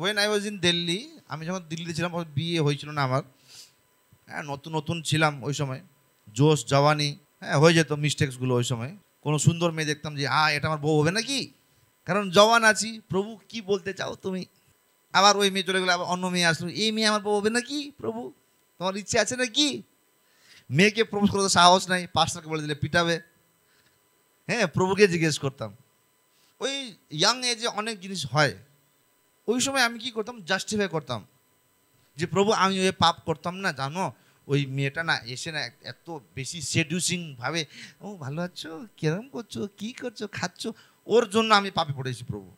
When I was in Delhi, আমি যখন দিল্লিতে ছিলাম বিয়ে হয়েছিল না আমার, হ্যাঁ নতুন নতুন ছিলাম ওই সময়, জোশ জওয়ানি, হ্যাঁ হয়ে যেত মিস্টেক্সগুলো ওই সময়। কোনো সুন্দর মেয়ে দেখতাম যে এটা আমার বউ হবে নাকি, কারণ জওয়ান আছি, প্রভু কি বলতে চাও তুমি। আবার ওই মেয়ে চলে গেলে আবার অন্য মেয়ে আসলো, এই মেয়ে আমার বউ হবে নাকি প্রভু, তোমার ইচ্ছে আছে নাকি। মেয়েকে প্রপোজ করতে সাহস নাই, পাস্টারকে বলে দিলে পিটাবে। হ্যাঁ প্রভুকে জিজ্ঞেস করতাম। ওই ইয়াং এজে অনেক জিনিস হয়। ওই সময় আমি কি করতাম, জাস্টিফাই করতাম যে প্রভু আমি ওই পাপ করতাম না, জানো ওই মেয়েটা না এসে না এত বেশি সেডিউসিং ভাবে, ও ভালো আছো, কিরম করছো, কি করছো, খাচ্ছ, ওর জন্য আমি পাপে পড়েছি প্রভু।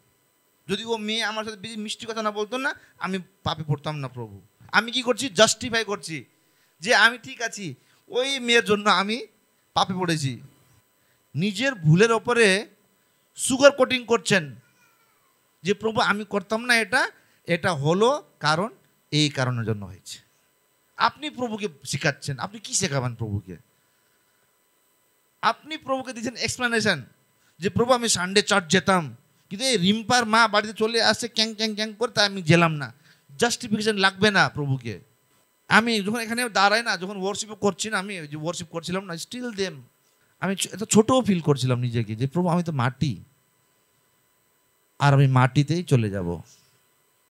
যদি ও মেয়ে আমার সাথে বেশি মিষ্টি কথা না বলতো না, আমি পাপে পড়তাম না প্রভু। আমি কি করছি, জাস্টিফাই করছি যে আমি ঠিক আছি, ওই মেয়ের জন্য আমি পাপে পড়েছি। নিজের ভুলের ওপরে সুগার কোটিং করছেন যে প্রভু আমি করতাম না এটা, এটা হলো কারণ এই কারণের জন্য হয়েছে। আপনি প্রভুকে শেখাচ্ছেন, আপনি কি শেখাবেন প্রভুকে? আপনি প্রভুকে দিচ্ছেন এক্সপ্লেনেশন যে প্রভু আমি সানডে চার্চ যেতাম, কিন্তু এই রিম্পার মা বাড়িতে চলে আসছে ক্যাং ক্যাং ক্যাং করে, তাই আমি গেলাম না। জাস্টিফিকেশন লাগবে না প্রভুকে। আমি যখন এখানে দাঁড়াই না, যখন ওয়ার্শিপ করছি না, আমি যে ওয়ার্শিপ করছিলাম না, স্টিল দেম আমি এত ছোটও ফিল করছিলাম নিজেকে যে প্রভু আমি তো মাটি, আর আমি মাটিতেই চলে যাব।